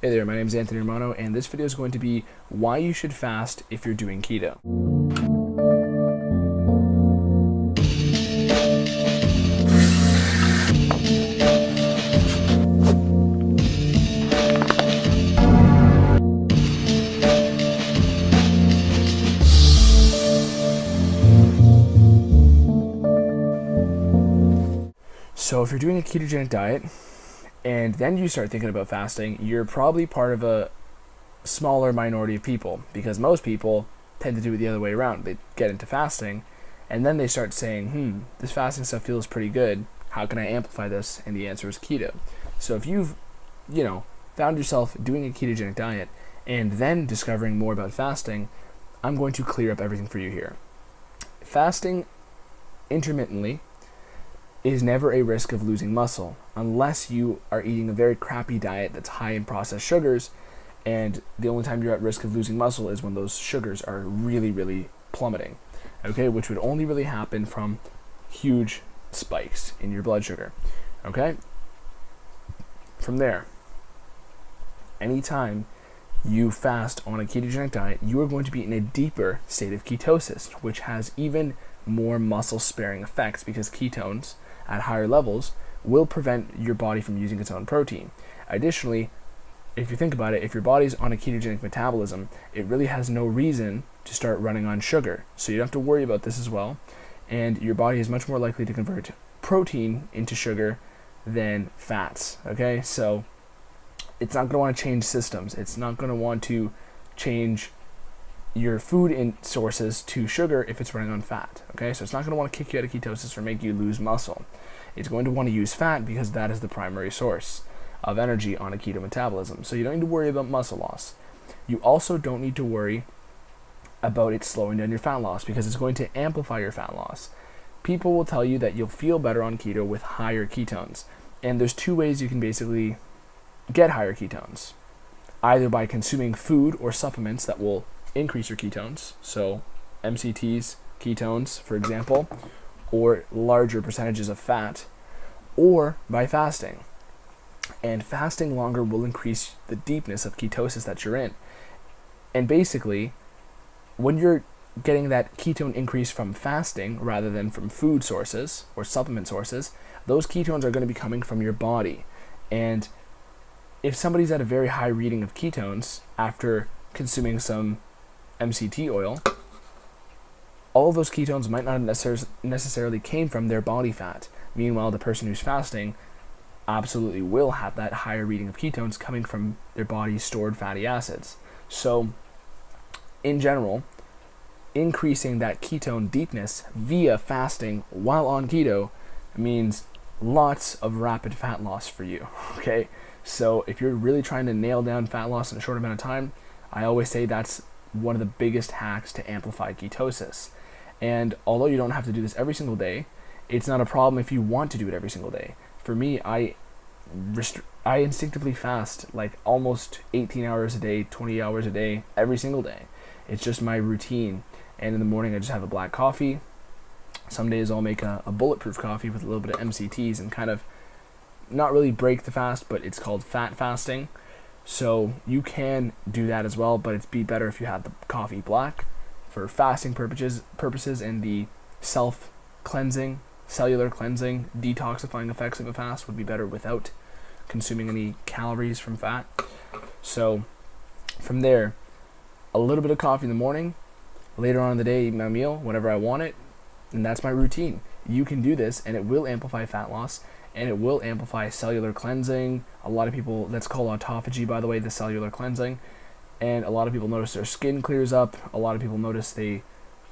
Hey there, my name is Anthony Romano, and this video is going to be why you should fast if you're doing keto. So if you're doing a ketogenic diet, and then you start thinking about fasting, you're probably part of a smaller minority of people, because most people tend to do it the other way around. They get into fasting, and then they start saying, this fasting stuff feels pretty good. How can I amplify this? And the answer is keto. So if you've, found yourself doing a ketogenic diet and then discovering more about fasting, I'm going to clear up everything for you here. Fasting intermittently is never a risk of losing muscle unless you are eating a very crappy diet that's high in processed sugars, and the only time you're at risk of losing muscle is when those sugars are really, really plummeting, okay, which would only really happen from huge spikes in your blood sugar, okay? From there, anytime you fast on a ketogenic diet, you are going to be in a deeper state of ketosis, which has even more muscle-sparing effects because ketones at higher levels will prevent your body from using its own protein. Additionally, if you think about it, if your body's on a ketogenic metabolism, it really has no reason to start running on sugar. So you don't have to worry about this as well. And your body is much more likely to convert protein into sugar than fats, okay? So it's not going to want to change systems. It's not going to want to change your food in sources to sugar if it's running on fat, okay? So it's not going to want to kick you out of ketosis or make you lose muscle. It's going to want to use fat because that is the primary source of energy on a keto metabolism. So you don't need to worry about muscle loss. You also don't need to worry about it slowing down your fat loss because it's going to amplify your fat loss. People will tell you that you'll feel better on keto with higher ketones. And there's two ways you can basically get higher ketones. Either by consuming food or supplements that will increase your ketones, so MCTs, ketones, for example, or larger percentages of fat, or by fasting. And fasting longer will increase the deepness of ketosis that you're in. And basically, when you're getting that ketone increase from fasting rather than from food sources or supplement sources, those ketones are going to be coming from your body. And if somebody's at a very high reading of ketones after consuming some MCT oil, all of those ketones might not necessarily came from their body fat. Meanwhile, the person who's fasting absolutely will have that higher reading of ketones coming from their body's stored fatty acids. So, in general, increasing that ketone deepness via fasting while on keto means lots of rapid fat loss for you, okay? So if you're really trying to nail down fat loss in a short amount of time, I always say that's one of the biggest hacks to amplify ketosis. And although you don't have to do this every single day, it's not a problem if you want to do it every single day. For me, I instinctively fast like almost 18 hours a day, 20 hours a day, every single day. It's just my routine. And in the morning, I just have a black coffee. Some days I'll make a bulletproof coffee with a little bit of MCTs and kind of not really break the fast, but it's called fat fasting. So you can do that as well, but it'd be better if you had the coffee black for fasting purposes and the self-cleansing, cellular cleansing, detoxifying effects of a fast would be better without consuming any calories from fat. So from there, a little bit of coffee in the morning, later on in the day, eat my meal whenever I want it, and that's my routine. You can do this, and it will amplify fat loss, and it will amplify cellular cleansing. A lot of people, that's called autophagy, by the way, the cellular cleansing. And a lot of people notice their skin clears up. A lot of people notice they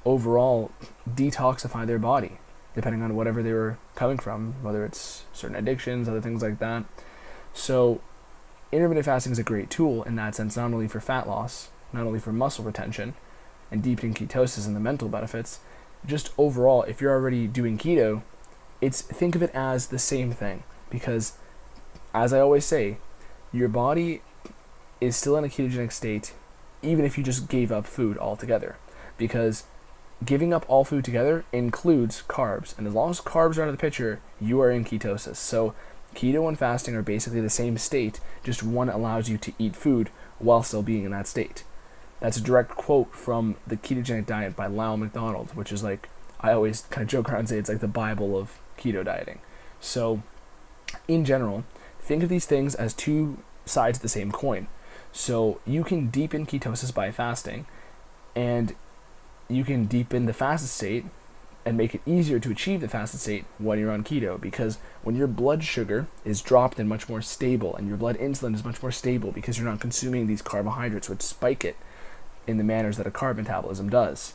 overall detoxify their body, depending on whatever they were coming from, whether it's certain addictions, other things like that. So intermittent fasting is a great tool in that sense, not only for fat loss, not only for muscle retention and deepening ketosis and the mental benefits, just overall, if you're already doing keto, think of it as the same thing, because as I always say, your body is still in a ketogenic state even if you just gave up food altogether, because giving up all food together includes carbs, and as long as carbs are out of the picture, you are in ketosis. So Keto and fasting are basically the same state, just one allows you to eat food while still being in that state. That's a direct quote from the Ketogenic Diet by Lyle McDonald, which is like, I always kind of joke around and say it's like the Bible of keto dieting. So, in general, think of these things as two sides of the same coin. So you can deepen ketosis by fasting, and you can deepen the fasted state and make it easier to achieve the fasted state when you're on keto, because when your blood sugar is dropped and much more stable, and your blood insulin is much more stable because you're not consuming these carbohydrates which spike it in the manners that a carb metabolism does,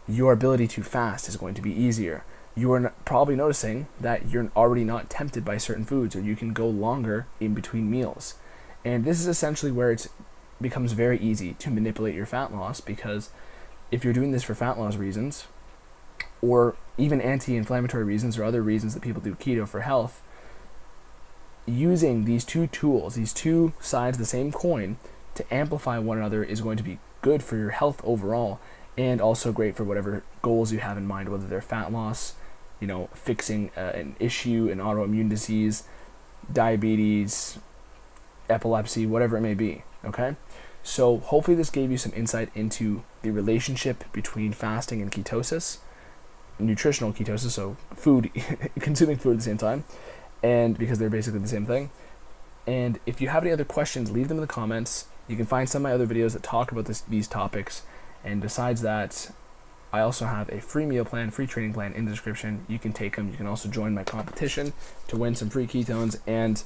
your ability to fast is going to be easier. You are probably noticing that you're already not tempted by certain foods, or you can go longer in between meals. And this is essentially where it becomes very easy to manipulate your fat loss, because if you're doing this for fat loss reasons, or even anti-inflammatory reasons or other reasons that people do keto for health, using these two tools, these two sides of the same coin, to amplify one another is going to be good for your health overall, and also great for whatever goals you have in mind, whether they're fat loss, fixing an issue, an autoimmune disease, diabetes, epilepsy, whatever it may be, okay? So hopefully this gave you some insight into the relationship between fasting and ketosis, nutritional ketosis, so food, consuming food at the same time, and because they're basically the same thing. And if you have any other questions, leave them in the comments. You can find some of my other videos that talk about these topics. And besides that, I also have a free meal plan, free training plan in the description. You can take them. You can also join my competition to win some free ketones and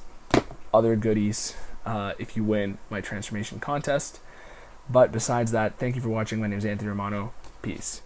other goodies if you win my transformation contest. But besides that, thank you for watching. My name is Anthony Romano. Peace.